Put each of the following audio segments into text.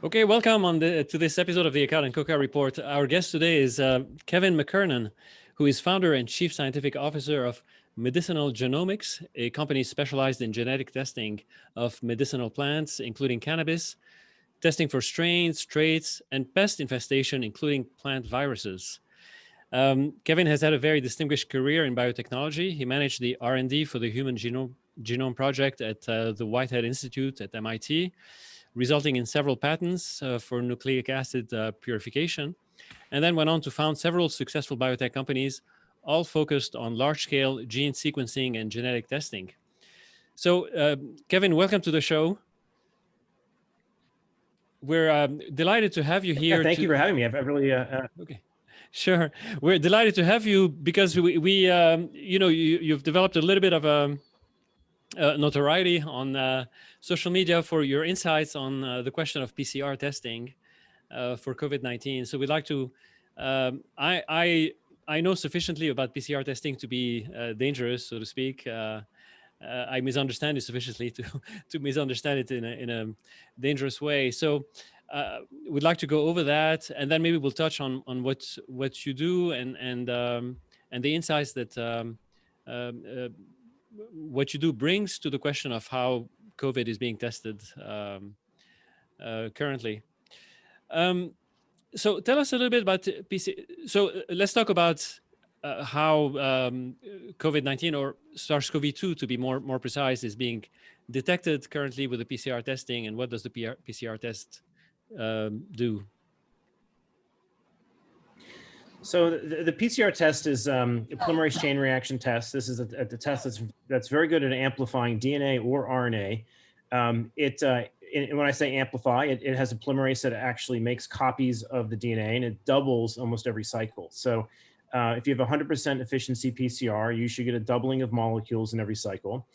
Okay, welcome to this episode of the Account and Coca Report. Our guest today is Kevin McKernan, who is founder and chief scientific officer of Medicinal Genomics, a company specialized in genetic testing of medicinal plants, including cannabis, testing for strains, traits, and pest infestation, including plant viruses. Kevin has had a very distinguished career in biotechnology. He managed the R&D for the Human Genome Project at the Whitehead Institute at MIT, resulting in several patents for nucleic acid purification, and then went on to found several successful biotech companies, all focused on large-scale gene sequencing and genetic testing. So, Kevin, welcome to the show. We're delighted to have you here. Yeah, thank you for having me. I've really Okay. Sure. We're delighted to have you because you've developed a little bit of a notoriety on social media for your insights on the question of PCR testing for COVID-19. So we'd like to, I know sufficiently about PCR testing to be dangerous, so to speak. I misunderstand it sufficiently to misunderstand it in a dangerous way. So we'd like to go over that, and then maybe we'll touch on what you do and the insights that what you do brings to the question of how COVID is being tested currently. So tell us a little bit about PC. So let's talk about how COVID-19 or SARS-CoV-2, to be more precise, is being detected currently with the PCR testing, and what does the PCR test do? So the PCR test is a polymerase chain reaction test. This is a test that's very good at amplifying DNA or RNA. When I say amplify, it has a polymerase that actually makes copies of the DNA, and it doubles almost every cycle. So if you have 100% efficiency PCR, you should get a doubling of molecules in every cycle,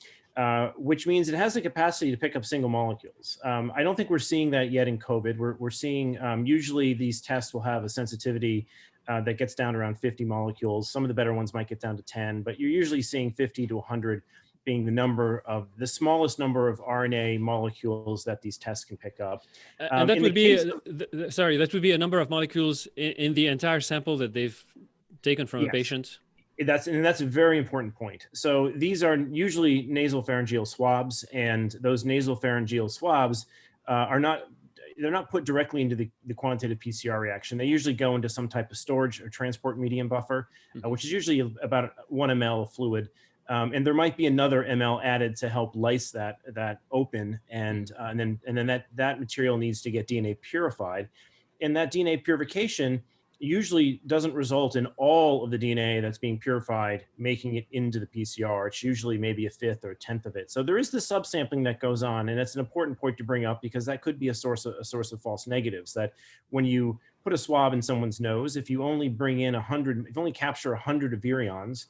which means it has the capacity to pick up single molecules. I don't think we're seeing that yet in COVID. We're seeing usually these tests will have a sensitivity that gets down around 50 molecules. Some of the better ones might get down to 10, but you're usually seeing 50 to 100 being the smallest number of RNA molecules that these tests can pick up. And that would be, that would be a number of molecules in the entire sample that they've taken from a patient. That's a very important point. So these are usually nasopharyngeal swabs, and those nasopharyngeal swabs they're not put directly into the quantitative PCR reaction. They usually go into some type of storage or transport medium buffer, which is usually about 1 ml of fluid. And there might be another ml added to help lyse that open, and then that material needs to get DNA purified. And that DNA purification usually doesn't result in all of the DNA that's being purified making it into the PCR. It's usually maybe a fifth or a tenth of it. So there is the subsampling that goes on, and it's an important point to bring up because that could be a source of false negatives. That when you put a swab in someone's nose, if you only bring in 100, if you only capture 100 of virions,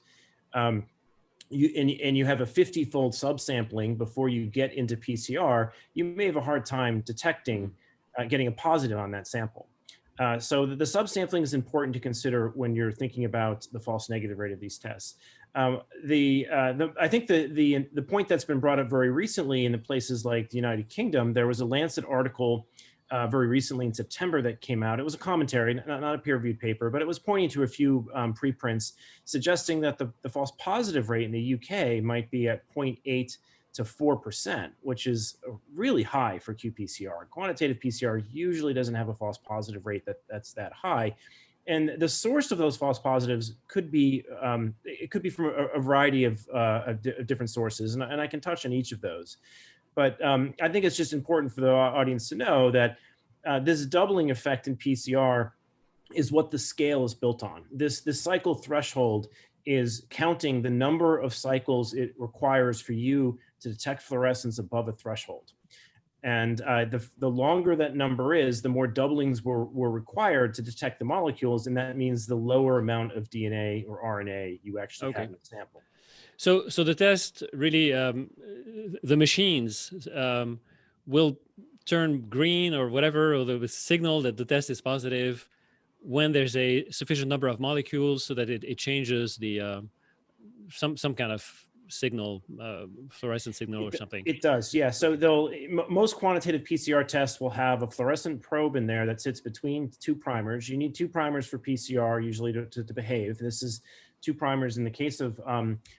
you have a 50-fold subsampling before you get into PCR, you may have a hard time detecting getting a positive on that sample. So the subsampling is important to consider when you're thinking about the false negative rate of these tests. I think the point that's been brought up very recently in the places like the United Kingdom, there was a Lancet article very recently in September that came out. It was a commentary, not a peer-reviewed paper, but it was pointing to a few preprints suggesting that the false positive rate in the UK might be at 0.8 to 4%, which is really high for qPCR. Quantitative PCR usually doesn't have a false positive rate that's that high. And the source of those false positives could be, it could be from a variety of different sources, and I can touch on each of those. But I think it's just important for the audience to know that this doubling effect in PCR is what the scale is built on. This cycle threshold is counting the number of cycles it requires for you to detect fluorescence above a threshold. And the longer that number is, the more doublings were required to detect the molecules, and that means the lower amount of DNA or RNA you actually have in the sample. So the test really, the machines will turn green or whatever, or the signal that the test is positive when there's a sufficient number of molecules, so that it changes the some kind of signal, fluorescent signal or something. It does, yeah. So most quantitative PCR tests will have a fluorescent probe in there that sits between two primers. You need two primers for PCR usually to behave. This is two primers. In the case of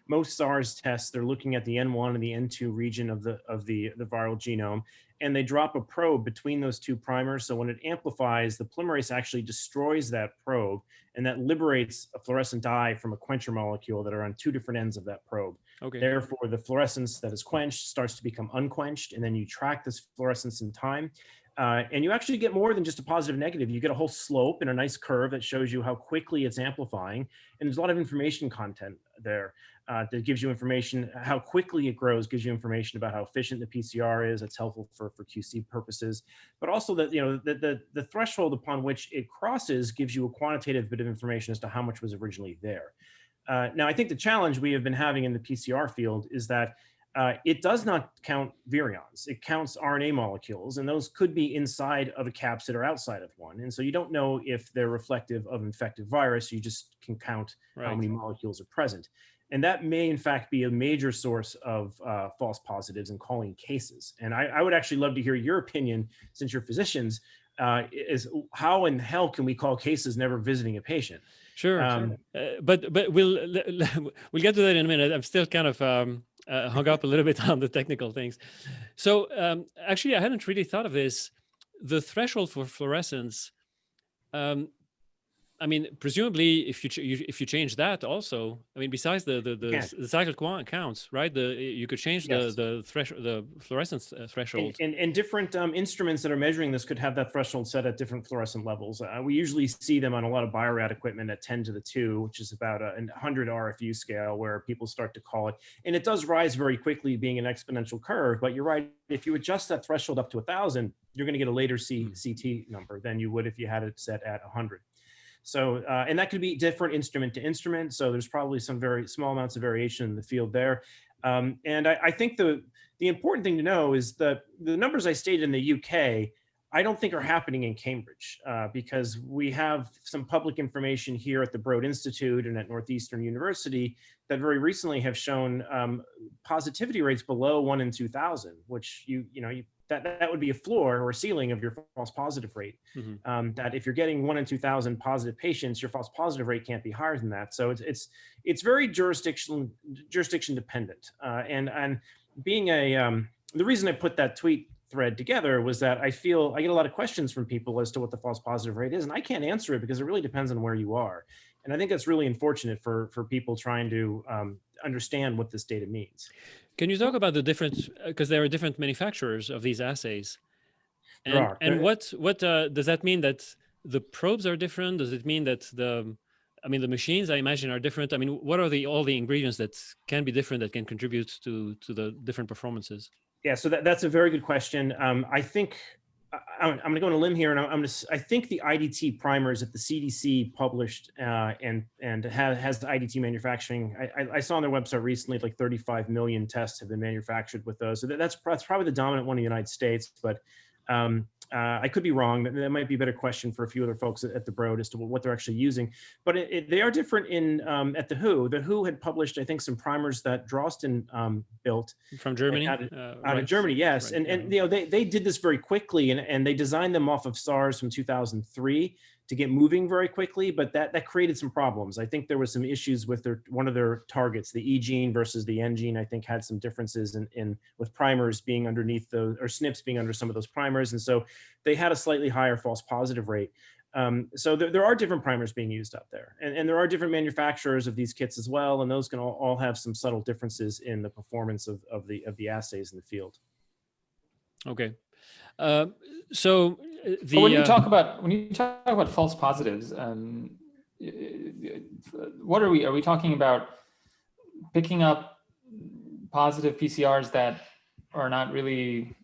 most SARS tests, they're looking at the N1 and the N2 region of the viral genome, and they drop a probe between those two primers. So when it amplifies, the polymerase actually destroys that probe, and that liberates a fluorescent dye from a quencher molecule that are on two different ends of that probe. Okay. Therefore, the fluorescence that is quenched starts to become unquenched, and then you track this fluorescence in time. And you actually get more than just a positive negative. You get a whole slope and a nice curve that shows you how quickly it's amplifying. And there's a lot of information content there that gives you information. How quickly it grows gives you information about how efficient the PCR is. It's helpful for QC purposes. But also that, the threshold upon which it crosses gives you a quantitative bit of information as to how much was originally there. Now, I think the challenge we have been having in the PCR field is that it does not count virions. It counts RNA molecules, and those could be inside of a capsid or outside of one. And so you don't know if they're reflective of infective virus. You just can count how many molecules are present. And that may, in fact, be a major source of false positives and calling cases. And I would actually love to hear your opinion, since you're physicians, is how in hell can we call cases never visiting a patient? Sure. But we'll get to that in a minute. I'm still kind of hung up a little bit on the technical things. So actually, I hadn't really thought of this. The threshold for fluorescence. I mean, presumably, if you change that also, I mean, besides the cycle counts, right? You could change the fluorescence threshold. And different instruments that are measuring this could have that threshold set at different fluorescent levels. We usually see them on a lot of biorad equipment at 10 to the 2, which is about a 100 RFU scale, where people start to call it. And it does rise very quickly, being an exponential curve. But you're right, if you adjust that threshold up to 1,000, you're going to get a later CT number than you would if you had it set at 100. So, and that could be different instrument to instrument. So there's probably some very small amounts of variation in the field there. And I think the important thing to know is that the numbers I stated in the UK, I don't think are happening in Cambridge, because we have some public information here at the Broad Institute and at Northeastern University that very recently have shown positivity rates below 1 in 2,000, which that would be a floor or a ceiling of your false positive rate. That if you're getting 1 in 2,000 positive patients, your false positive rate can't be higher than that. So it's very jurisdiction dependent. And being the reason I put that tweet thread together was that I feel I get a lot of questions from people as to what the false positive rate is, and I can't answer it because it really depends on where you are. And I think that's really unfortunate for people trying to understand what this data means. Can you talk about the difference, because there are different manufacturers of these assays? And what does that mean, that the probes are different? Does it mean that the machines, I imagine, are different? I mean, what are all the ingredients that can be different that can contribute to the different performances? Yeah, so that's a very good question. I think I'm going to go on a limb here, and I think the IDT primers that the CDC published and has the IDT manufacturing. I saw on their website recently like 35 million tests have been manufactured with those. So that's probably the dominant one in the United States, but I could be wrong. That might be a better question for a few other folks at the Broad as to what they're actually using. But they are different at the WHO. The WHO had published, I think, some primers that Drosten built from Germany. Out of Germany, yes. Right. And they did this very quickly, and they designed them off of SARS from 2003 to get moving very quickly, but that created some problems. I think there was some issues with one of their targets, the E gene versus the N gene. I think had some differences with primers being underneath those, or SNPs being under some of those primers, and so they had a slightly higher false positive rate. So there are different primers being used out there, and there are different manufacturers of these kits as well, and those can all have some subtle differences in the performance of the assays in the field. Okay, so. When you talk about false positives, what are we talking about? Picking up positive PCRs that are not really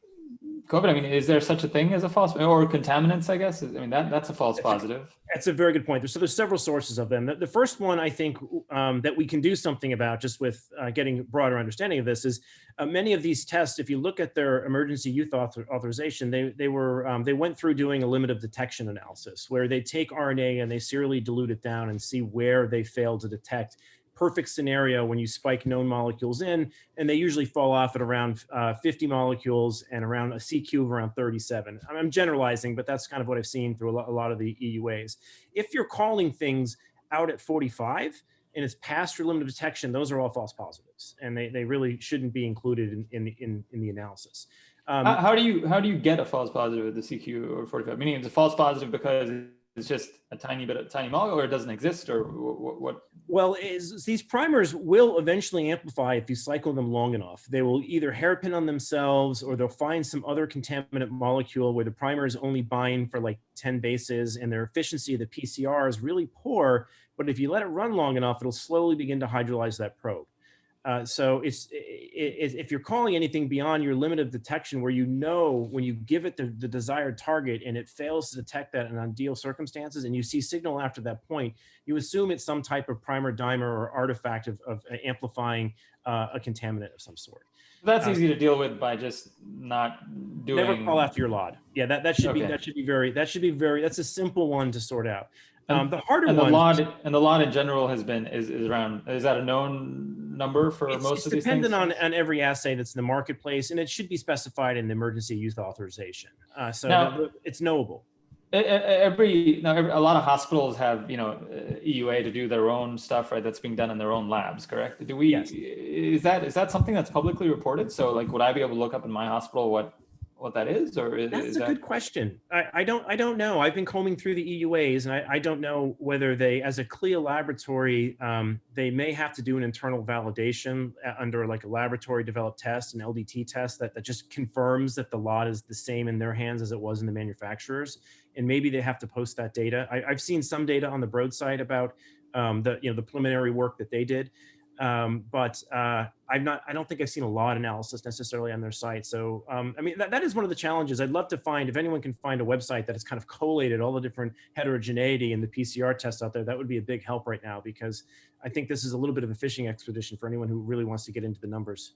COVID? I mean, is there such a thing as a false, or contaminants, I guess? I mean, that's a false positive. That's a very good point. So there's several sources of them. The first one, I think, that we can do something about, just with getting broader understanding of this, is many of these tests, if you look at their emergency use authorization, they went through doing a limit of detection analysis, where they take RNA and they serially dilute it down and see where they fail to detect perfect scenario when you spike known molecules in, and they usually fall off at around 50 molecules and around a CQ of around 37. I'm generalizing, but that's kind of what I've seen through a lot of the EUAs. If you're calling things out at 45 and it's past your limit of detection, those are all false positives, and they really shouldn't be included in the analysis. How do you get a false positive with the CQ or 45? Meaning it's a false positive because it's just a tiny molecule, or it doesn't exist, or what? Well, these primers will eventually amplify if you cycle them long enough. They will either hairpin on themselves, or they'll find some other contaminant molecule where the primers only bind for like 10 bases, and their efficiency of the PCR is really poor. But if you let it run long enough, it'll slowly begin to hydrolyze that probe. So if you're calling anything beyond your limit of detection, where you know when you give it the desired target and it fails to detect that in ideal circumstances, and you see signal after that point, you assume it's some type of primer, dimer, or artifact of amplifying a contaminant of some sort. That's easy to deal with by just not doing. Never call after your LOD. Yeah, that should Okay. That's a simple one to sort out. The harder and one, the LOD in general is around. Is that a known number for most of these things? It's dependent on every assay that's in the marketplace, and it should be specified in the emergency use authorization. So now, it's knowable. A lot of hospitals have, EUA to do their own stuff, right? That's being done in their own labs, correct? Do we? Yes. Is that something that's publicly reported? So, like, would I be able to look up in my hospital what that is, or that's a good question. I don't know. I've been combing through the EUAs, and I don't know whether they, as a CLIA laboratory, they may have to do an internal validation under like a laboratory developed test, an LDT test that just confirms that the lot is the same in their hands as it was in the manufacturers, and maybe they have to post that data. I've seen some data on the Broad site about the preliminary work that they did. But I don't think I've seen a lot of analysis necessarily on their site. So, that is one of the challenges. I'd love to find, if anyone can find a website that has kind of collated all the different heterogeneity in the PCR tests out there, that would be a big help right now, because I think this is a little bit of a fishing expedition for anyone who really wants to get into the numbers.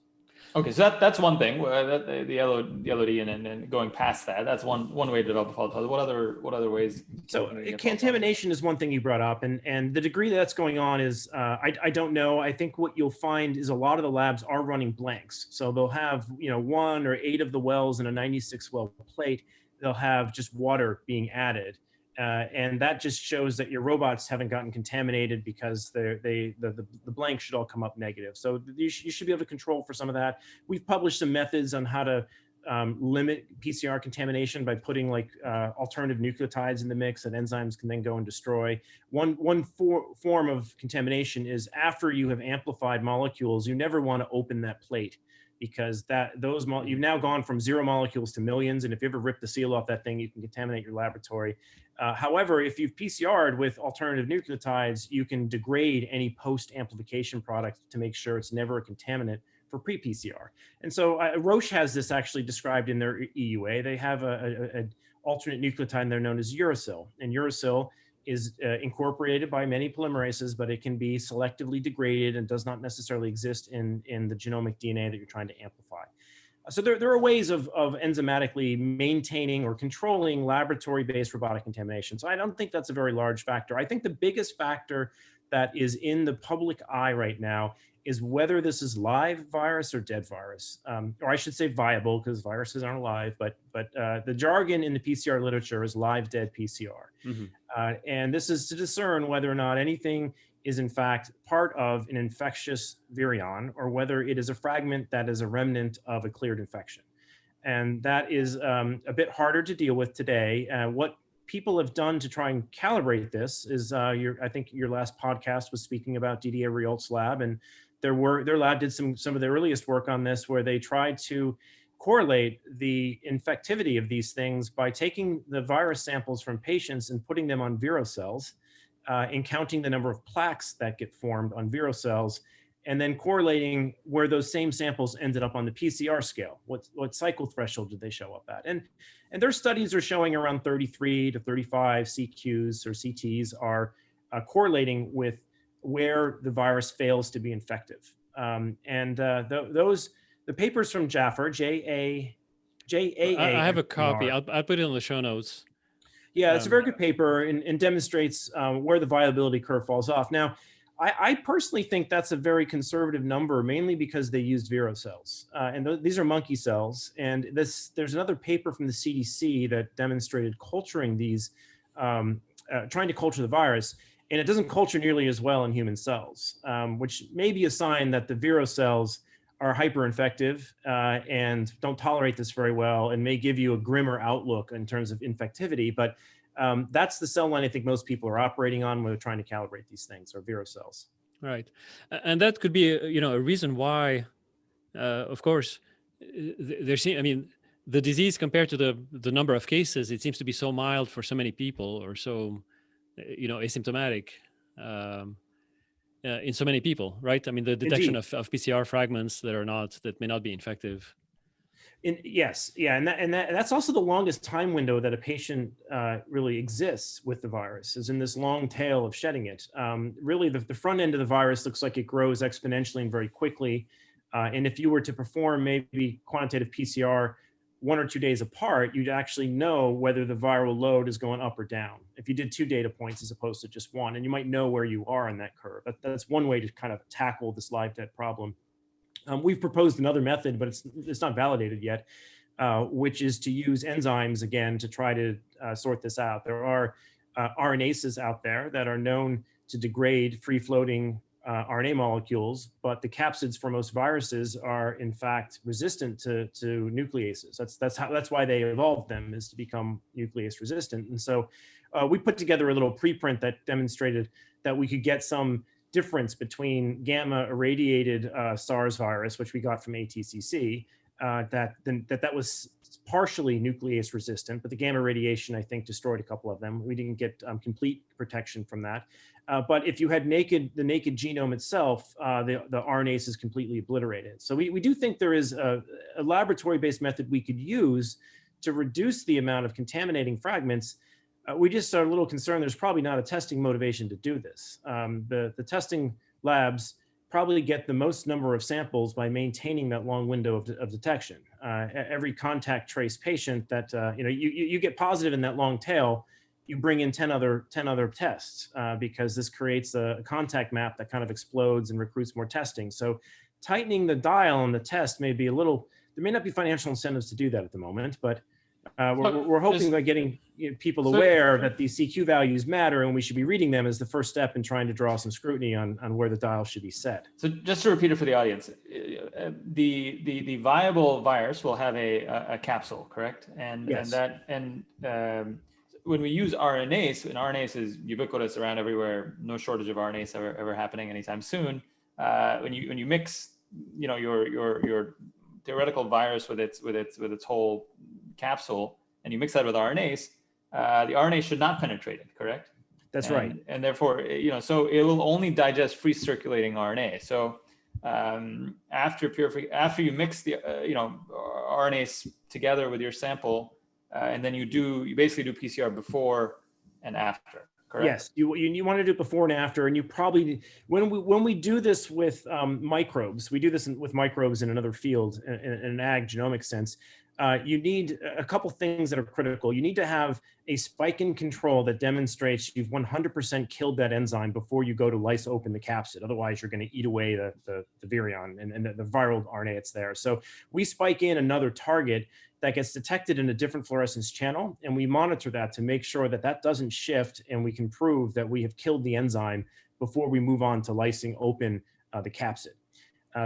Okay, so that's one thing. The LOD and going past that, that's one way to develop a false positive. What other ways? So contamination is one thing you brought up, and the degree that's going on is I don't know. I think what you'll find is a lot of the labs are running blanks. So they'll have 1 or 8 of the wells in a 96 well plate. They'll have just water being added. And that just shows that your robots haven't gotten contaminated, because the blanks should all come up negative. So you should be able to control for some of that. We've published some methods on how to limit PCR contamination by putting like alternative nucleotides in the mix that enzymes can then go and destroy. One form of contamination is after you have amplified molecules, you never want to open that plate, because you've now gone from 0 molecules to millions, and if you ever rip the seal off that thing, you can contaminate your laboratory. However, if you've PCR'd with alternative nucleotides, you can degrade any post-amplification product to make sure it's never a contaminant for pre-PCR. And so Roche has this actually described in their EUA. They have an alternate nucleotide there known as uracil, and uracil is incorporated by many polymerases, but it can be selectively degraded and does not necessarily exist in the genomic DNA that you're trying to amplify. So there are ways of enzymatically maintaining or controlling laboratory-based robotic contamination. So I don't think that's a very large factor. I think the biggest factor that is in the public eye right now is whether this is live virus or dead virus, or I should say viable, because viruses aren't alive, but the jargon in the PCR literature is live dead PCR. Mm-hmm. And this is to discern whether or not anything is in fact part of an infectious virion, or whether it is a fragment that is a remnant of a cleared infection. And that is a bit harder to deal with today. What people have done to try and calibrate this is, I think your last podcast was speaking about Didier Riolt's lab, and their lab did some of the earliest work on this, where they tried to correlate the infectivity of these things by taking the virus samples from patients and putting them on vero cells, and counting the number of plaques that get formed on vero cells, and then correlating where those same samples ended up on the PCR scale. What cycle threshold did they show up at? And their studies are showing around 33 to 35 CQs or CTs are correlating with where the virus fails to be infective. The papers from Jaffer, J-A-A. I have a copy. I'll put it in the show notes. Yeah, it's a very good paper, and demonstrates where the viability curve falls off. Now, I personally think that's a very conservative number, mainly because they used Vero cells. These are monkey cells. And there's another paper from the CDC that demonstrated culturing these, trying to culture the virus. And it doesn't culture nearly as well in human cells, which may be a sign that the Vero cells are hyper-infective and don't tolerate this very well and may give you a grimmer outlook in terms of infectivity. But that's the cell line I think most people are operating on when they're trying to calibrate these things, or Vero cells. Right, and that could be a reason why, of course, I mean, the disease compared to the number of cases, it seems to be so mild for so many people, or so asymptomatic in so many people, right? I mean, the detection of PCR fragments that may not be infective. Yes, yeah, and that's also the longest time window that a patient really exists with the virus, is in this long tail of shedding it. Really, the front end of the virus looks like it grows exponentially and very quickly. And if you were to perform maybe quantitative PCR 1 or 2 days apart, you'd actually know whether the viral load is going up or down if you did 2 data points as opposed to just 1, and you might know where you are in that curve. That's one way to kind of tackle this live dead problem. We've proposed another method, but it's not validated yet, which is to use enzymes again to try to sort this out. There are RNases out there that are known to degrade free-floating RNA molecules, but the capsids for most viruses are in fact resistant to nucleases. That's why they evolved them, is to become nuclease resistant. And so we put together a little preprint that demonstrated that we could get some difference between gamma irradiated SARS virus, which we got from ATCC, that was partially nuclease resistant, but the gamma radiation, I think, destroyed a couple of them. We didn't get complete protection from that. But if you had the naked genome itself, the RNase is completely obliterated. So we do think there is a laboratory-based method we could use to reduce the amount of contaminating fragments. We just are a little concerned there's probably not a testing motivation to do this. The testing labs probably get the most number of samples by maintaining that long window of detection. Every contact trace patient that you get positive in that long tail, you bring in 10 other tests because this creates a contact map that kind of explodes and recruits more testing. So tightening the dial on the test may be there may not be financial incentives to do that at the moment, but we're hoping by getting people aware that these CQ values matter and we should be reading them as the first step in trying to draw some scrutiny on where the dial should be set. So just to repeat it for the audience, the viable virus will have a capsule, correct? And yes. When we use RNase, and RNase is ubiquitous around everywhere, no shortage of RNase ever happening anytime soon. When you mix, your theoretical virus with its whole capsule, and you mix that with RNase, the RNase should not penetrate it, correct? That's right. And therefore, so it will only digest free circulating RNA. So after you mix the RNase together with your sample, and then you basically do PCR before and after, correct? Yes, you want to do it before and after, and you probably when we do this with microbes, we do this with microbes in another field, in an ag genomic sense. You need a couple things that are critical. You need to have a spike in control that demonstrates you've 100% killed that enzyme before you go to lyse open the capsid. Otherwise, you're going to eat away the virion and the viral RNA that's there. So we spike in another target that gets detected in a different fluorescence channel, and we monitor that to make sure that doesn't shift, and we can prove that we have killed the enzyme before we move on to lysing open the capsid.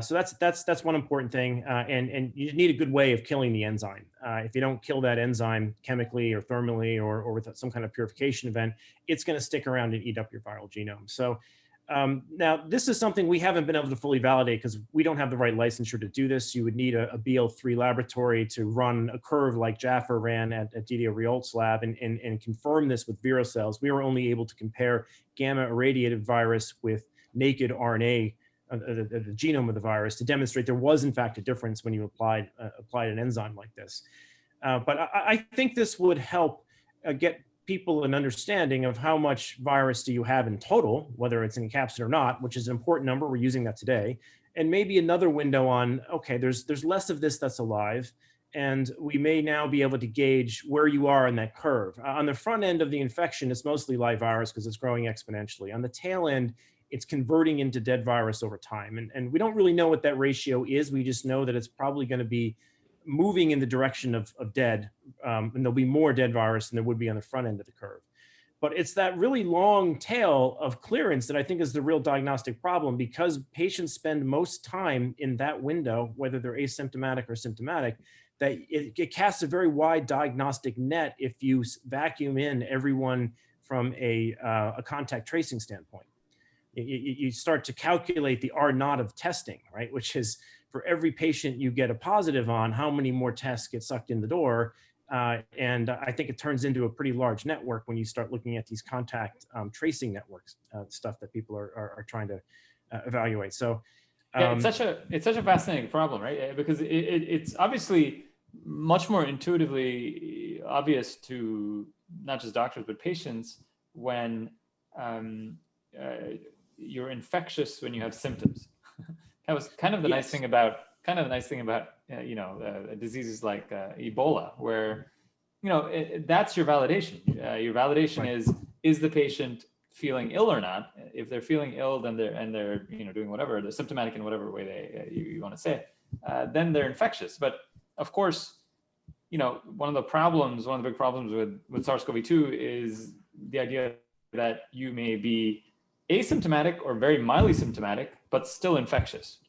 So that's one important thing, and you need a good way of killing the enzyme. If you don't kill that enzyme chemically or thermally or with some kind of purification event, it's going to stick around and eat up your viral genome. So now this is something we haven't been able to fully validate because we don't have the right licensure to do this. You would need a BL3 laboratory to run a curve like Jaffer ran at Didier Riolt's lab and confirm this with Vero cells. We were only able to compare gamma irradiated virus with naked RNA, the genome of the virus, to demonstrate there was in fact a difference when you applied an enzyme like this. But I think this would help get people an understanding of how much virus do you have in total, whether it's in a capsid or not, which is an important number. We're using that today. And maybe another window on, okay, there's less of this that's alive, and we may now be able to gauge where you are in that curve. On the front end of the infection, it's mostly live virus because it's growing exponentially. On the tail end, it's converting into dead virus over time. And we don't really know what that ratio is. We just know that it's probably going to be moving in the direction of dead, and there'll be more dead virus than there would be on the front end of the curve. But it's that really long tail of clearance that I think is the real diagnostic problem, because patients spend most time in that window, whether they're asymptomatic or symptomatic, that it casts a very wide diagnostic net if you vacuum in everyone from a contact tracing standpoint. You start to calculate the R naught of testing, right? Which is for every patient you get a positive on, how many more tests get sucked in the door. And I think it turns into a pretty large network when you start looking at these contact tracing networks, stuff that people are trying to evaluate. So yeah, it's such a fascinating problem, right? Because it's obviously much more intuitively obvious to not just doctors but patients when you're infectious when you have symptoms. That was kind of the nice thing about diseases like Ebola, where that's your validation. Your validation is the patient feeling ill or not? If they're feeling ill, then they're doing whatever, they're symptomatic in whatever way you want to say it, then they're infectious. But of course, one of the big problems with SARS-CoV-2 is the idea that you may be asymptomatic or very mildly symptomatic, but still infectious.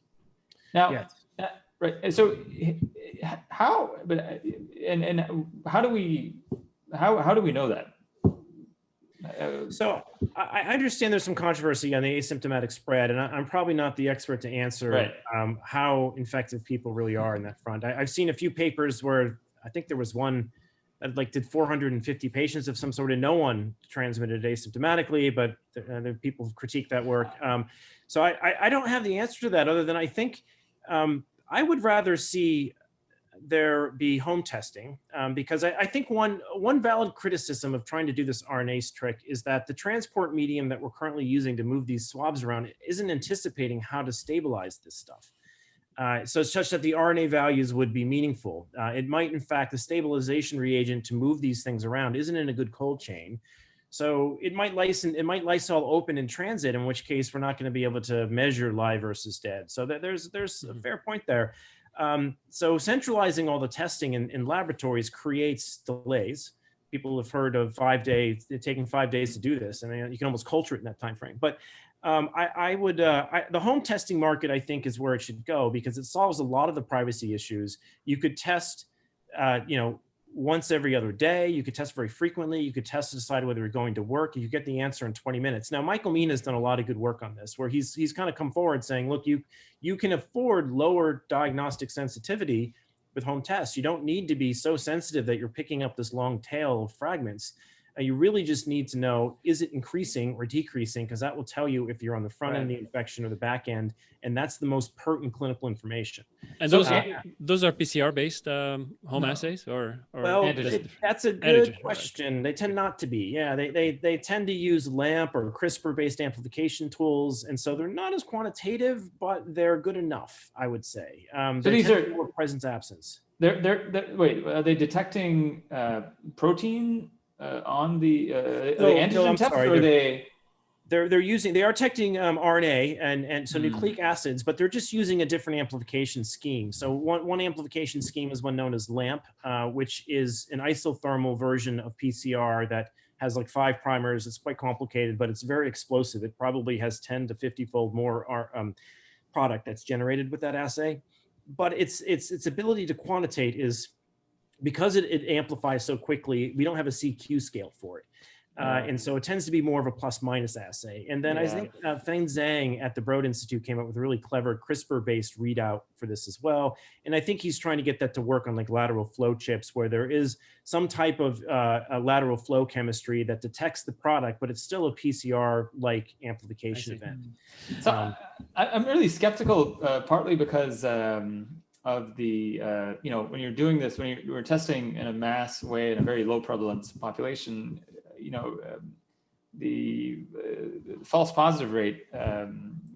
Now, right. So how do we know that? So I understand there's some controversy on the asymptomatic spread, and I'm probably not the expert to answer how infective people really are in that front. I've seen a few papers where I think there was one that did 450 patients of some sort, and no one transmitted asymptomatically, but the people critique that work. So I don't have the answer to that, other than I think I would rather see there be home testing, because I think one valid criticism of trying to do this RNase trick is that the transport medium that we're currently using to move these swabs around isn't anticipating how to stabilize this stuff. So such that the RNA values would be meaningful. It might, in fact, the stabilization reagent to move these things around isn't in a good cold chain. So it might Lysol open in transit, in which case we're not going to be able to measure live versus dead. So there's a fair point there. So centralizing all the testing in laboratories creates delays. People have heard of 5 days, taking 5 days to do this. I mean, you can almost culture it in that time frame. But the home testing market, I think, is where it should go, because it solves a lot of the privacy issues. You could test, once every other day. You could test very frequently. You could test to decide whether you're going to work. You get the answer in 20 minutes. Now, Michael Mina has done a lot of good work on this, where he's kind of come forward saying, look, you can afford lower diagnostic sensitivity with home tests. You don't need to be so sensitive that you're picking up this long tail of fragments. You really just need to know, is it increasing or decreasing? Because that will tell you if you're on the front end of the infection or the back end, and that's the most pertinent clinical information. And those are PCR-based home assays, or well, that's a good question. Right. They tend not to be. Yeah, they tend to use LAMP or CRISPR-based amplification tools, and so they're not as quantitative, but they're good enough, I would say. So these are more presence absence. Wait, are they detecting protein? On the antigen test, or they are detecting RNA and so nucleic acids, but they're just using a different amplification scheme. So one amplification scheme is one known as LAMP, which is an isothermal version of PCR that has like 5 primers. It's quite complicated, but it's very explosive. It probably has 10 to 50-fold more product that's generated with that assay. But its ability to quantitate is, because it amplifies so quickly, we don't have a CQ scale for it. And so it tends to be more of a plus-minus assay. And then I think Feng Zhang at the Broad Institute came up with a really clever CRISPR-based readout for this as well. And I think he's trying to get that to work on like lateral flow chips, where there is some type of a lateral flow chemistry that detects the product, but it's still a PCR-like amplification event. So I'm really skeptical, partly because of the, when you're doing this, when you're testing in a mass way in a very low prevalence population, the false positive rate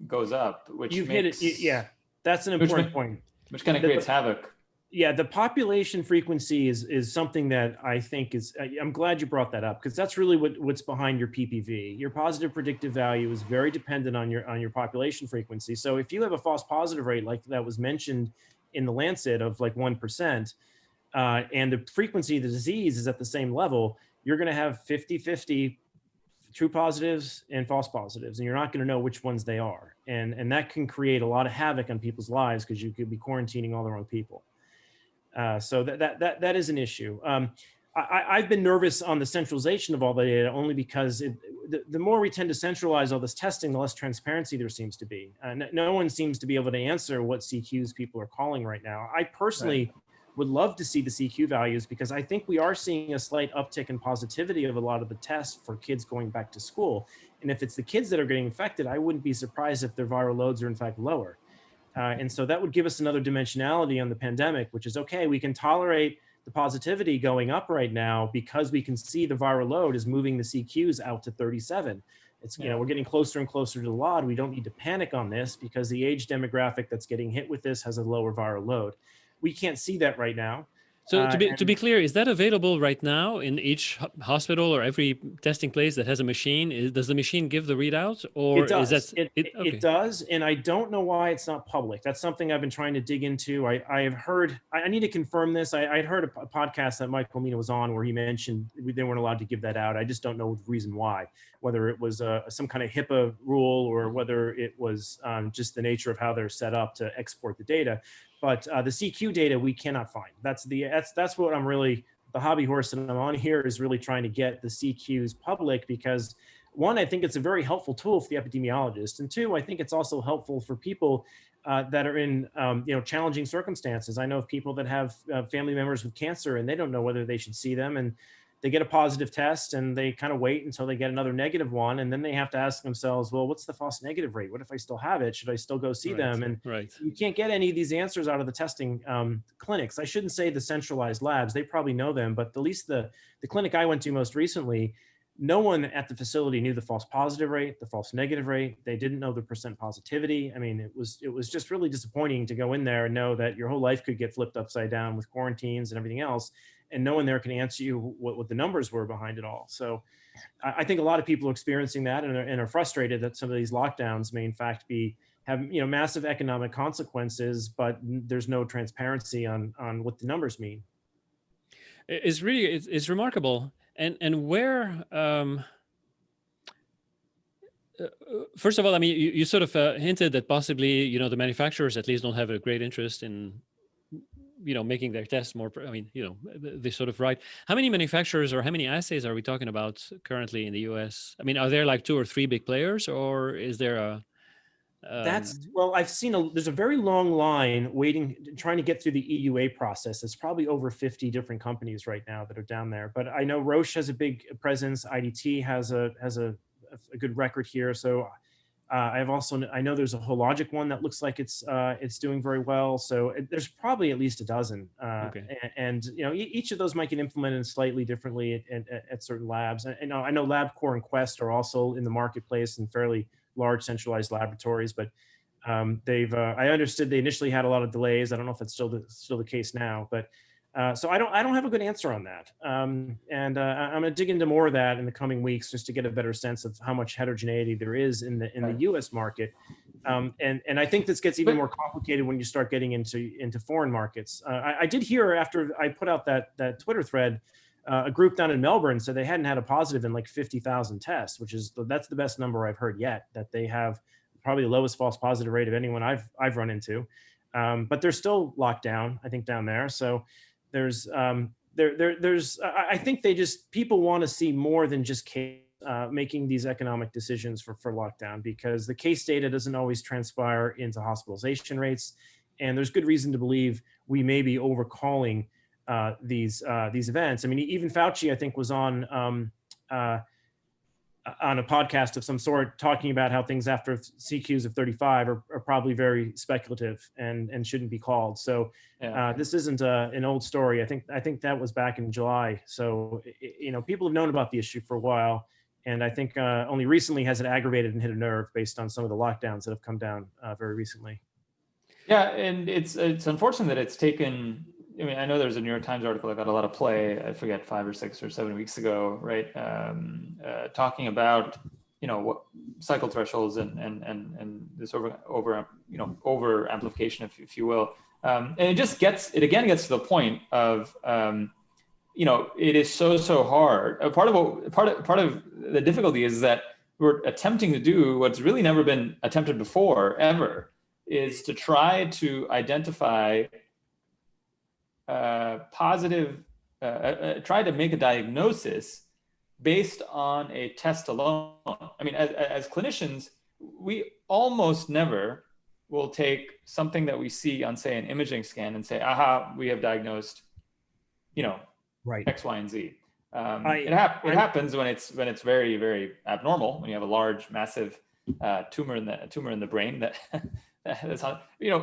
goes up, which hit it. Yeah, that's an important point. Which kind of creates havoc. Yeah, the population frequency is something that I think is, I'm glad you brought that up, because that's really what's behind your PPV. Your positive predictive value is very dependent on your population frequency. So if you have a false positive rate like that was mentioned in the Lancet of like 1%, and the frequency of the disease is at the same level, you're going to have 50-50 true positives and false positives, and you're not going to know which ones they are. And that can create a lot of havoc on people's lives, because you could be quarantining all the wrong people. So that is an issue. I've been nervous on the centralization of all the data, only because the more we tend to centralize all this testing, the less transparency there seems to be. No one seems to be able to answer what CQs people are calling right now. I personally would love to see the CQ values, because I think we are seeing a slight uptick in positivity of a lot of the tests for kids going back to school. And if it's the kids that are getting infected, I wouldn't be surprised if their viral loads are in fact lower. And so that would give us another dimensionality on the pandemic, which is, okay, we can tolerate the positivity going up right now because we can see the viral load is moving the CQs out to 37. It's, you know, we're getting closer and closer to the lot. We don't need to panic on this, because the age demographic that's getting hit with this has a lower viral load. We can't see that right now. So to be clear, is that available right now in each hospital or every testing place that has a machine? Does the machine give the readout, or it does. is that okay. It does, and I don't know why it's not public. That's something I've been trying to dig into. I have heard, I need to confirm this. I'd heard a podcast that Michael Mina was on where he mentioned they weren't allowed to give that out. I just don't know the reason why, whether it was some kind of HIPAA rule, or whether it was just the nature of how they're set up to export the data. But the CQ data we cannot find. That's what I'm really, the hobby horse that I'm on here is really trying to get the CQs public, because one, I think it's a very helpful tool for the epidemiologist, and two, I think it's also helpful for people that are in challenging circumstances. I know of people that have family members with cancer, and they don't know whether they should see them, and they get a positive test and they kind of wait until they get another negative one, and then they have to ask themselves, well, what's the false negative rate? What if I still have it? Should I still go see them? And you can't get any of these answers out of the testing clinics. I shouldn't say the centralized labs, they probably know them, but at least the clinic I went to most recently, no one at the facility knew the false positive rate, the false negative rate. They didn't know the percent positivity. I mean, it was just really disappointing to go in there and know that your whole life could get flipped upside down with quarantines and everything else, and no one there can answer you what the numbers were behind it all. So I think a lot of people are experiencing that and are frustrated that some of these lockdowns may in fact have massive economic consequences, but there's no transparency on what the numbers mean. It's remarkable. And where, first of all, I mean, you sort of hinted that possibly, the manufacturers at least don't have a great interest in, making their tests more, they sort of right. How many manufacturers or how many assays are we talking about currently in the US? I mean, are there like 2 or 3 big players, or is there a... Well, I've seen there's a very long line waiting, trying to get through the EUA process. It's probably over 50 different companies right now that are down there. But I know Roche has a big presence. IDT has a good record here. So I know there's a Hologic one that looks like it's doing very well. So there's probably at least a dozen. And each of those might get implemented slightly differently at certain labs. And I know LabCorp and Quest are also in the marketplace and fairly large centralized laboratories, but I understood they initially had a lot of delays. I don't know if it's still the case now, but so I don't have a good answer on that. I'm going to dig into more of that in the coming weeks, just to get a better sense of how much heterogeneity there is in the U.S. market. And I think this gets even more complicated when you start getting into foreign markets. I did hear after I put out that Twitter thread, a group down in Melbourne said they hadn't had a positive in like 50,000 tests, that's the best number I've heard yet, that they have probably the lowest false positive rate of anyone I've run into. But they're still locked down, I think, down there. So there's I think people want to see more than just making these economic decisions for lockdown, because the case data doesn't always transpire into hospitalization rates. And there's good reason to believe we may be overcalling these events. I mean, even Fauci, I think, was on a podcast of some sort talking about how things after CQs of 35 are probably very speculative and shouldn't be called. So this isn't an old story. I think that was back in July. So people have known about the issue for a while, and I think only recently has it aggravated and hit a nerve based on some of the lockdowns that have come down very recently. Yeah, and it's unfortunate that it's taken I mean, I know there's a New York Times article that got a lot of play, I forget, 5 or 6 or 7 weeks ago, right? Talking about, what cycle thresholds and this over amplification, if you will. And it again gets to the point of, it is so hard. Part of the difficulty is that we're attempting to do what's really never been attempted before, ever, is to try to identify try to make a diagnosis based on a test alone. I mean, as clinicians, we almost never will take something that we see on, say, an imaging scan and say, aha, we have diagnosed, right, X, Y, and Z. It happens when it's very, very abnormal, when you have a large, massive tumor in the brain that's on,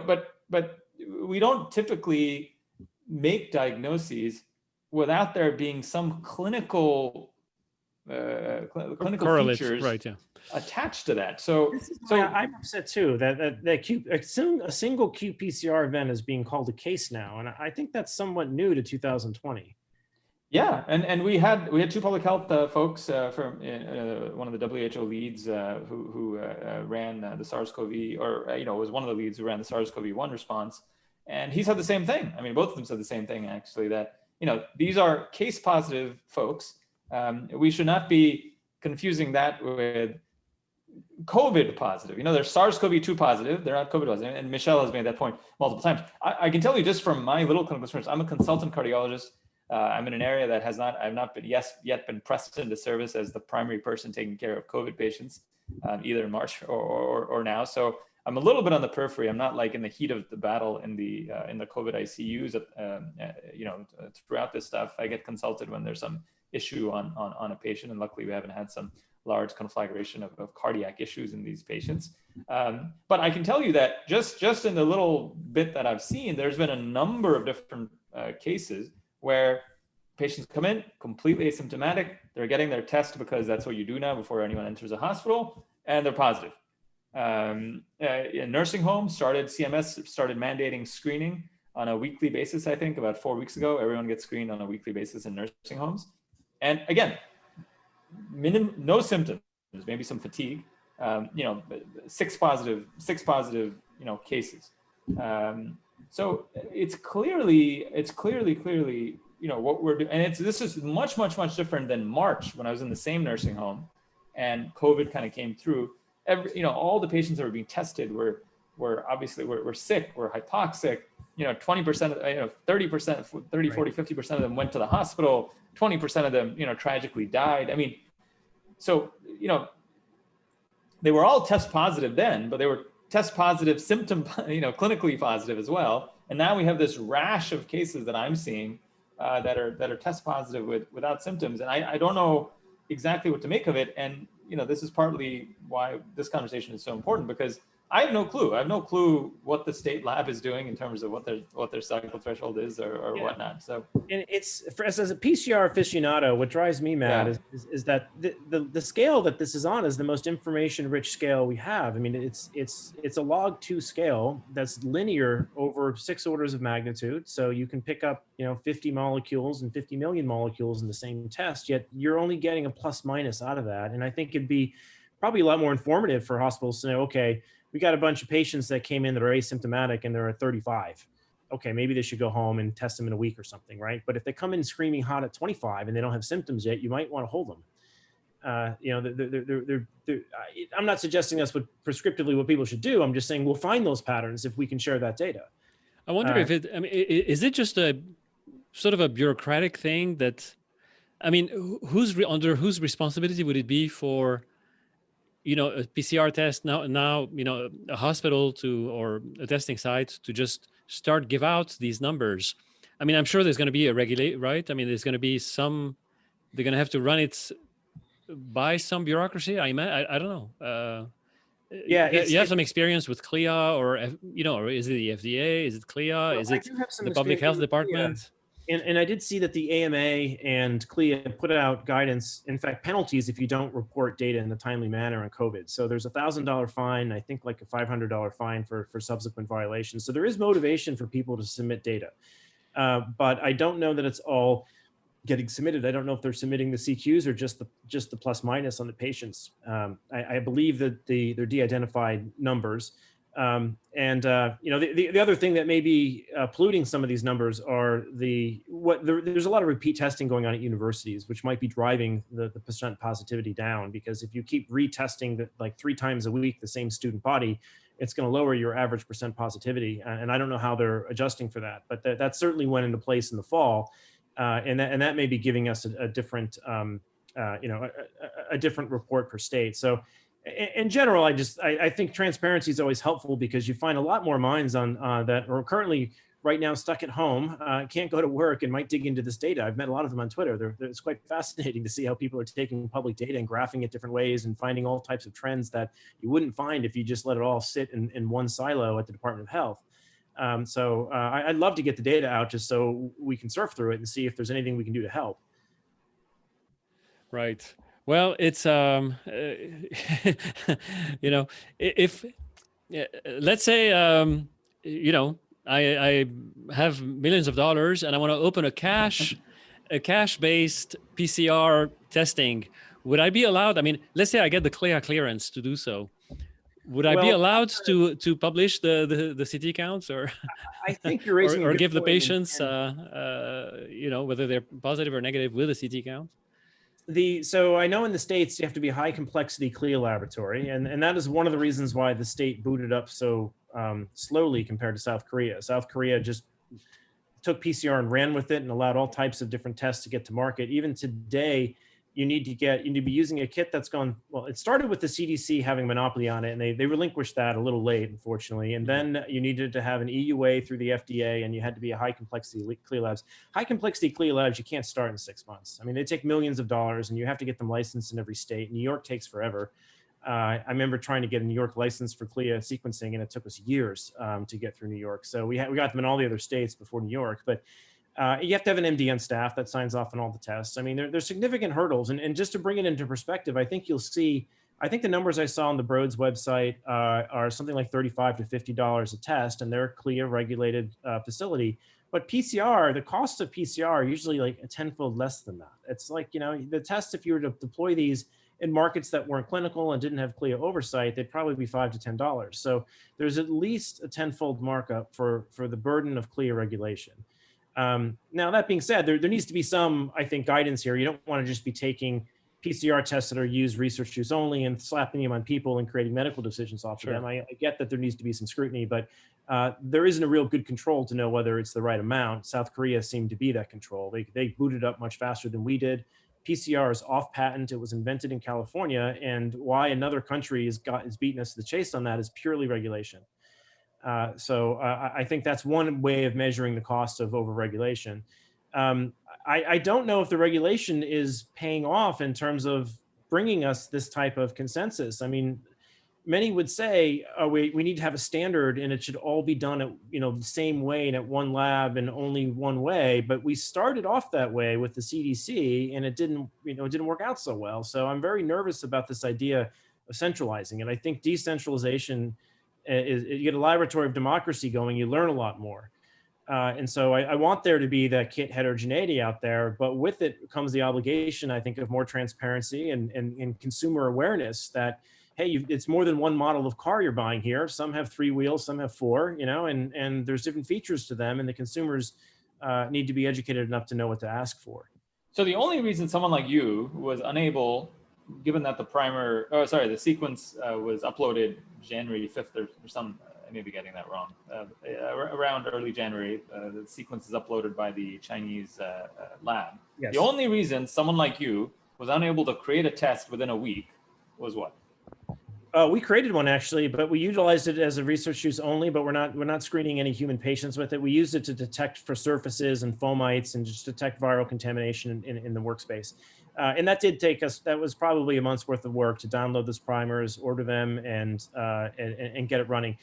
but we don't typically make diagnoses without there being some clinical correlates, features, right? Yeah, attached to that. So I'm upset too that a single qPCR event is being called a case now, and I think that's somewhat new to 2020. Yeah, and we had 2 public health folks from one of the WHO leads who ran the SARS-CoV, or was one of the leads who ran the SARS-CoV-1 response, and he said the same thing. I mean, both of them said the same thing, actually, that these are case positive folks. We should not be confusing that with COVID positive. They're SARS-CoV-2 positive, they're not COVID positive, and Michelle has made that point multiple times. I can tell you just from my little clinical experience, I'm a consultant cardiologist. I'm in an area that I've not been yet been pressed into service as the primary person taking care of COVID patients, either in March or now. So I'm a little bit on the periphery. I'm not like in the heat of the battle in the COVID ICUs. Throughout this stuff, I get consulted when there's some issue on a patient, and luckily we haven't had some large conflagration of cardiac issues in these patients. But I can tell you that just in the little bit that I've seen, there's been a number of different cases where patients come in completely asymptomatic. They're getting their test because that's what you do now before anyone enters a hospital, and they're positive. In nursing homes, CMS started mandating screening on a weekly basis. I think about 4 weeks ago, everyone gets screened on a weekly basis in nursing homes. And again, no symptoms, maybe some fatigue. 6 positive, cases. So it's clearly, what we're doing, and this is much different than March when I was in the same nursing home, and COVID kind of came through. All the patients that were being tested were obviously sick, were hypoxic. 20%, 30%, 30, 40, 50% of them went to the hospital. 20% of them, tragically died. I mean, so they were all test positive then, but they were test positive, symptom, clinically positive as well. And now we have this rash of cases that I'm seeing that are test positive without symptoms, and I don't know exactly what to make of it. And this is partly why this conversation is so important, because I have no clue. I have no clue what the state lab is doing in terms of what their cycle threshold is or whatnot. So, and it's as a PCR aficionado, what drives me mad is that the scale that this is on is the most information-rich scale we have. I mean, it's a log 2 scale that's linear over 6 orders of magnitude. So you can pick up 50 molecules and 50 million molecules in the same test, yet you're only getting a plus minus out of that. And I think it'd be probably a lot more informative for hospitals to know, okay, we got a bunch of patients that came in that are asymptomatic and they're at 35. Okay, maybe they should go home and test them in a week or something, right? But if they come in screaming hot at 25 and they don't have symptoms yet, you might want to hold them. I'm not suggesting that's prescriptively what people should do. I'm just saying we'll find those patterns if we can share that data. I wonder if is it just a sort of a bureaucratic thing that, under whose responsibility would it be for a PCR test now, a hospital or a testing site to just give out these numbers? I mean, I'm sure there's going to be a regulate, right? I mean, there's going to be they're going to have to run it by some bureaucracy. I don't know. You have some experience with CLIA or is it the FDA? Is it CLIA? Well, is it the public health department? And I did see that the AMA and CLIA put out guidance, in fact, penalties if you don't report data in a timely manner on COVID. So there's a $1,000 fine, I think like a $500 fine for subsequent violations. So there is motivation for people to submit data. But I don't know that it's all getting submitted. I don't know if they're submitting the CQs or just the plus minus on the patients. I believe that they're de-identified numbers. The other thing that may be polluting some of these numbers are there's a lot of repeat testing going on at universities, which might be driving the percent positivity down, because if you keep retesting like 3 times a week the same student body, it's going to lower your average percent positivity. And I don't know how they're adjusting for that, but that certainly went into place in the fall. And that may be giving us a different, a different report per state. So in general, I think transparency is always helpful, because you find a lot more minds on that are currently right now stuck at home, can't go to work, and might dig into this data. I've met a lot of them on Twitter. It's quite fascinating to see how people are taking public data and graphing it different ways and finding all types of trends that you wouldn't find if you just let it all sit in one silo at the Department of Health. I'd love to get the data out just so we can surf through it and see if there's anything we can do to help. Right. Well, it's if let's say I have millions of dollars and I want to open a cash-based PCR testing, would I be allowed? I mean, let's say I get the CLIA clearance to do so. Would I be allowed to publish the CT counts, or I think you're raising or give the patients whether they're positive or negative with a CT count? So I know in the States you have to be a high complexity CLIA laboratory, and that is one of the reasons why the state booted up so slowly compared to South Korea. South Korea just took PCR and ran with it and allowed all types of different tests to get to market. Even today, you need to be using a kit that's gone, well, it started with the CDC having monopoly on it, and they relinquished that a little late, unfortunately. And then you needed to have an EUA through the FDA, and you had to be a high complexity CLIA labs. High complexity CLIA labs, you can't start in 6 months. I mean, they take millions of dollars, and you have to get them licensed in every state. New York takes forever. I remember trying to get a New York license for CLIA sequencing, and it took us years to get through New York. So we got them in all the other states before New York, but you have to have an MD on staff that signs off on all the tests. I mean, there's significant hurdles. And just to bring it into perspective, I think you'll see, I think the numbers I saw on the Broad's website are something like $35 to $50 a test, and they're a CLIA regulated facility. But PCR, the cost of PCR are usually like a tenfold less than that. It's like, the tests, if you were to deploy these in markets that weren't clinical and didn't have CLIA oversight, they'd probably be $5 to $10. So there's at least a tenfold markup for the burden of CLIA regulation. Now, that being said, there needs to be some, I think, guidance here. You don't want to just be taking PCR tests that are used research use only and slapping them on people and creating medical decisions off of them. I get that there needs to be some scrutiny, but there isn't a real good control to know whether it's the right amount. South Korea seemed to be that control. They booted up much faster than we did. PCR is off patent. It was invented in California, and why another country is beating us to the chase on that is purely regulation. So I think that's one way of measuring the cost of overregulation. I don't know if the regulation is paying off in terms of bringing us this type of consensus. I mean, many would say we need to have a standard, and it should all be done at the same way and at one lab and only one way. But we started off that way with the CDC, and it didn't work out so well. So I'm very nervous about this idea of centralizing, and I think decentralization you get a laboratory of democracy going, you learn a lot more. And so I want there to be that kit heterogeneity out there, but with it comes the obligation, I think, of more transparency and consumer awareness that, hey, it's more than one model of car you're buying here. Some have 3 wheels, some have 4, and there's different features to them, and the consumers need to be educated enough to know what to ask for. So the only reason someone like you was unable, given that the sequence was uploaded January 5th or some, I may be getting that wrong, around early January, the sequence is uploaded by the Chinese lab. Yes. The only reason someone like you was unable to create a test within a week was what? We created one actually, but we utilized it as a research use only, but we're not screening any human patients with it. We used it to detect for surfaces and fomites and just detect viral contamination in the workspace. And that did take us, that was probably a month's worth of work to download those primers, order them, and get it running.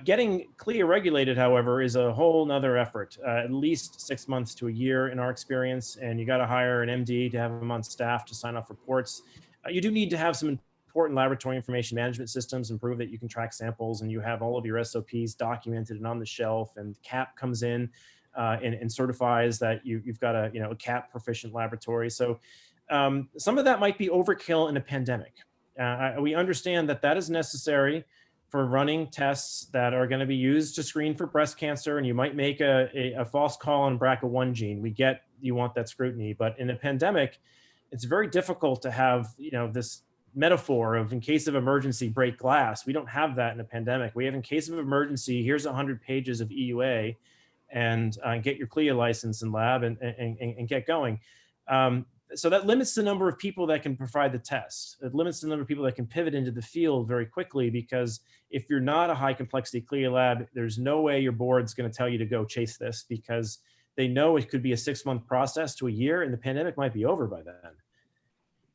Getting CLIA regulated, however, is a whole nother effort, at least 6 months to a year in our experience. And you got to hire an MD to have them on staff to sign off reports. You do need to have some important laboratory information management systems and prove that you can track samples and you have all of your SOPs documented and on the shelf, and CAP comes in. and certifies that you've got a CAP proficient laboratory. So some of that might be overkill in a pandemic. We understand that is necessary for running tests that are going to be used to screen for breast cancer, and you might make a false call on BRCA1 gene. We get you want that scrutiny, but in a pandemic, it's very difficult to have this metaphor of in case of emergency break glass. We don't have that in a pandemic. We have in case of emergency, here's 100 pages of EUA, and get your CLIA license in lab and get going. So that limits the number of people that can provide the test. It limits the number of people that can pivot into the field very quickly, because if you're not a high complexity CLIA lab, there's no way your board's going to tell you to go chase this, because they know it could be a 6-month process to a year, and the pandemic might be over by then.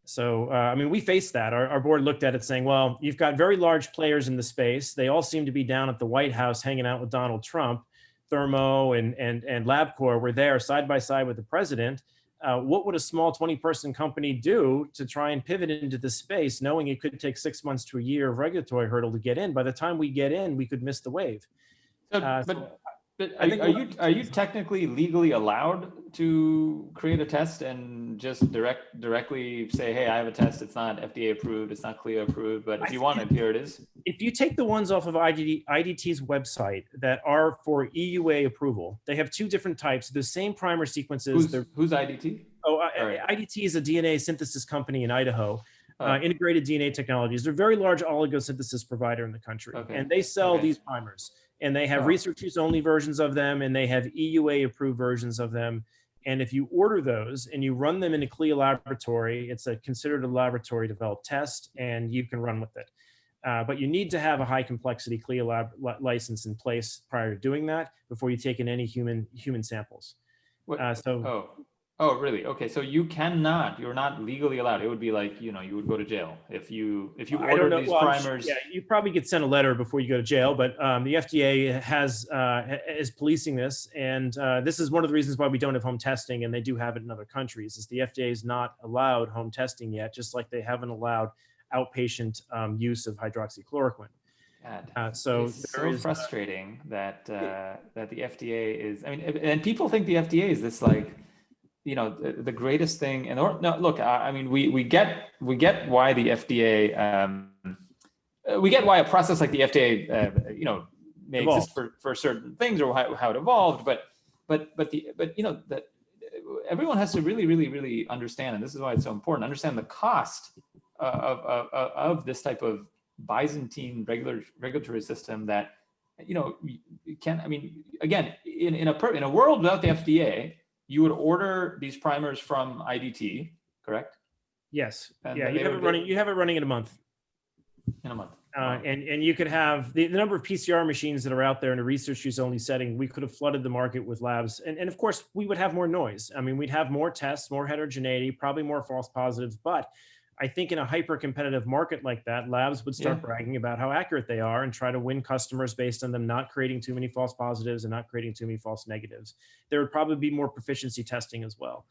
So, I mean, we faced that. Our board looked at it saying, well, you've got very large players in the space. They all seem to be down at the White House hanging out with Donald Trump. Thermo and LabCorp were there side by side with the president. What would a small 20-person company do to try and pivot into this space, knowing it could take 6 months to a year of regulatory hurdle to get in? By the time we get in, we could miss the wave. But are you technically legally allowed to create a test and just directly say, hey, I have a test, it's not FDA approved, it's not CLIA approved, but if you want it, here it is? If you take the ones off of IDT's website that are for EUA approval, they have 2 different types, the same primer sequences. Who's IDT? IDT is a DNA synthesis company in Idaho. Integrated DNA Technologies. They're a very large oligosynthesis provider in the country, and they sell these primers. And they have research use only versions of them, and they have EUA approved versions of them. And if you order those and you run them in a CLIA laboratory, it's considered a laboratory developed test, and you can run with it. But you need to have a high complexity CLIA lab license in place prior to doing that before you take in any human samples. Oh, really? Okay, so you're not legally allowed. It would be like, you would go to jail if you ordered these primers. Yeah, you probably get sent a letter before you go to jail, but the FDA is policing this, and this is one of the reasons why we don't have home testing, and they do have it in other countries, is the FDA is not allowed home testing yet, just like they haven't allowed outpatient use of hydroxychloroquine. God, so it's so frustrating that the FDA is, and people think the FDA is this like, the greatest thing. And no, look, I mean, we get why the FDA, we get why a process like the FDA, may exist for certain things, or how it evolved. But that everyone has to really understand, and this is why it's so important, understand the cost of this type of Byzantine regulatory system that, you can't. I mean, again, in a world without the FDA, you would order these primers from IDT, correct? Yes. And you have it running in a month. In a month. And you could have the number of PCR machines that are out there in a research use only setting. We could have flooded the market with labs. And of course, we would have more noise. I mean, we'd have more tests, more heterogeneity, probably more false positives. But I think in a hyper competitive market like that, labs would start bragging about how accurate they are and try to win customers based on them not creating too many false positives and not creating too many false negatives. There would probably be more proficiency testing as well,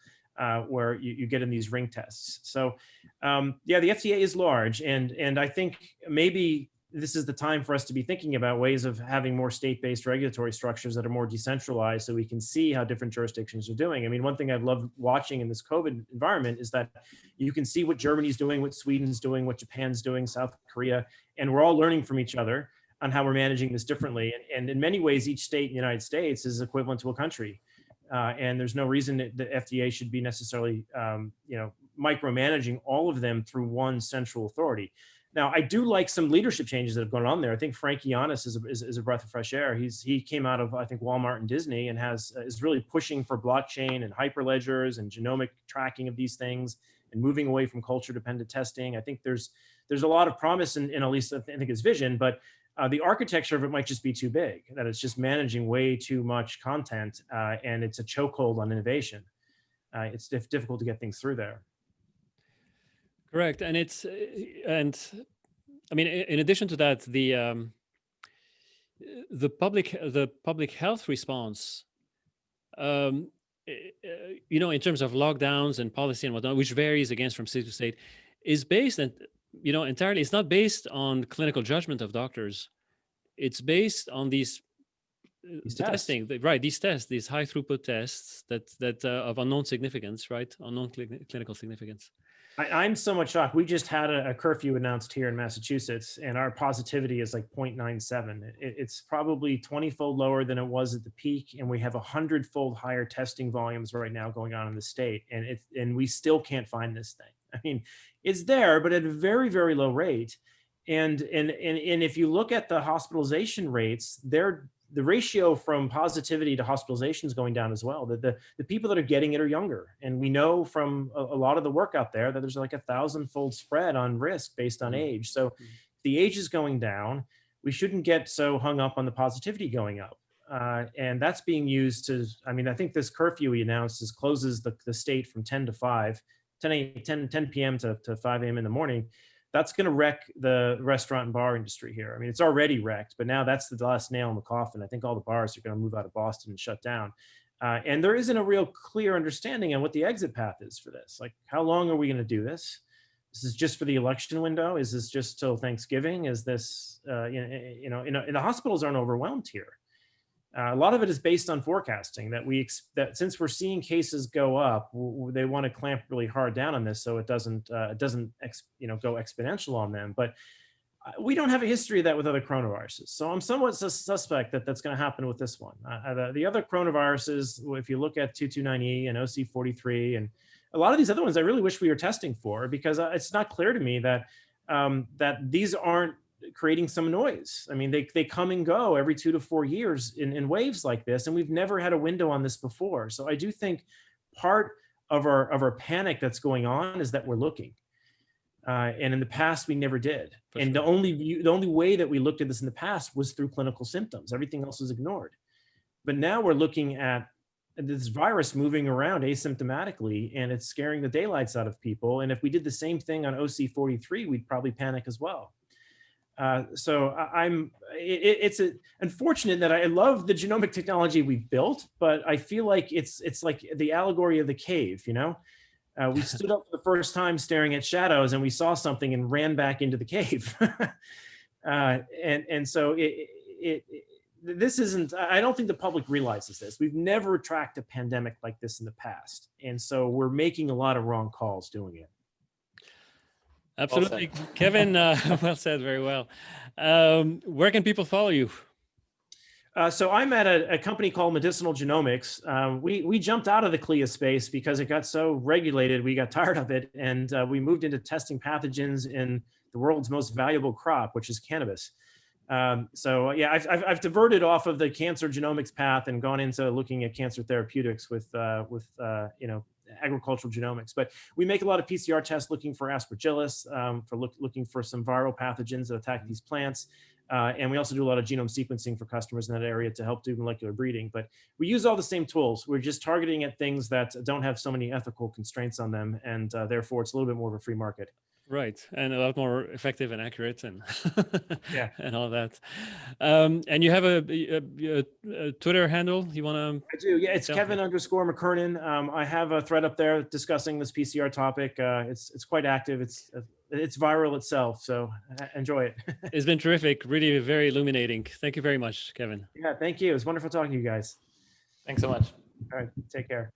where you get in these ring tests. So the FDA is large, and I think maybe this is the time for us to be thinking about ways of having more state-based regulatory structures that are more decentralized, so we can see how different jurisdictions are doing. I mean, one thing I've loved watching in this COVID environment is that you can see what Germany's doing, what Sweden's doing, what Japan's doing, South Korea, and we're all learning from each other on how we're managing this differently. And in many ways, each state in the United States is equivalent to a country. And there's no reason that the FDA should be necessarily, micromanaging all of them through one central authority. Now, I do like some leadership changes that have gone on there. I think Frank Giannis is a breath of fresh air. He came out of, I think, Walmart and Disney, and is really pushing for blockchain and hyperledgers and genomic tracking of these things and moving away from culture-dependent testing. I think there's a lot of promise in at least I think his vision, but the architecture of it might just be too big, that it's just managing way too much content, and it's a chokehold on innovation. It's difficult to get things through there. Correct, and I mean, in addition to that, the public health response, in terms of lockdowns and policy and whatnot, which varies again from state to state, is based entirely. It's not based on clinical judgment of doctors. It's based on these These the tests. testing, right? These tests, these high throughput tests that of unknown significance, right? Unknown clinical significance. I'm somewhat shocked. We just had a curfew announced here in Massachusetts, and our positivity is like 0.97. It's probably 20-fold lower than it was at the peak, and we have 100-fold higher testing volumes right now going on in the state, and we still can't find this thing. I mean, it's there, but at a very, very low rate. And if you look at the hospitalization rates, the ratio from positivity to hospitalization is going down as well. The people that are getting it are younger. And we know from a lot of the work out there that there's like 1,000-fold spread on risk based on age. So if the age is going down, we shouldn't get so hung up on the positivity going up. And that's being used to, I mean, I think this curfew we announced closes the state from 10 to 5, 10 p.m. to 5 a.m. in the morning. That's going to wreck the restaurant and bar industry here. I mean, it's already wrecked, but now that's the last nail in the coffin. I think all the bars are going to move out of Boston and shut down. And there isn't a real clear understanding on what the exit path is for this. Like, how long are we going to do this? This is just for the election window? Is this just till Thanksgiving? Is this, the hospitals aren't overwhelmed here. A lot of it is based on forecasting that since we're seeing cases go up, they want to clamp really hard down on this so it doesn't go exponential on them. But we don't have a history of that with other coronaviruses, so I'm somewhat suspect that that's going to happen with this one. The other coronaviruses, if you look at 229E and OC43 and a lot of these other ones, I really wish we were testing for, because it's not clear to me that these aren't creating some noise. I mean, they come and go every 2 to 4 years in waves like this, and we've never had a window on this before. So I do think part of our panic that's going on is that we're looking, and in the past we never did. And the only way that we looked at this in the past was through clinical symptoms. Everything else was ignored. But now we're looking at this virus moving around asymptomatically, and it's scaring the daylights out of people. And if we did the same thing on OC43, we'd probably panic as well. So it's unfortunate that I love the genomic technology we've built, but I feel like it's like the allegory of the cave, you know? We stood up for the first time staring at shadows, and we saw something and ran back into the cave. So this isn't, I don't think the public realizes this. We've never tracked a pandemic like this in the past. And so we're making a lot of wrong calls doing it. Absolutely. Well Kevin, well said, very well. Where can people follow you? So I'm at a company called Medicinal Genomics. We jumped out of the CLIA space because it got so regulated. We got tired of it, and we moved into testing pathogens in the world's most valuable crop, which is cannabis. I've diverted off of the cancer genomics path and gone into looking at cancer therapeutics with agricultural genomics. But we make a lot of PCR tests looking for aspergillus, looking for some viral pathogens that attack these plants. And we also do a lot of genome sequencing for customers in that area to help do molecular breeding. But we use all the same tools. We're just targeting at things that don't have so many ethical constraints on them. And therefore, it's a little bit more of a free market. Right, and a lot more effective and accurate, and yeah, and all that. And you have a Twitter handle you want to? I do. Yeah, it's Kevin_McKernan. I have a thread up there discussing this PCR topic. It's quite active. It's viral itself, so enjoy it. It's been terrific. Really, very illuminating. Thank you very much, Kevin. Yeah, thank you. It was wonderful talking to you guys. Thanks so much. All right, take care.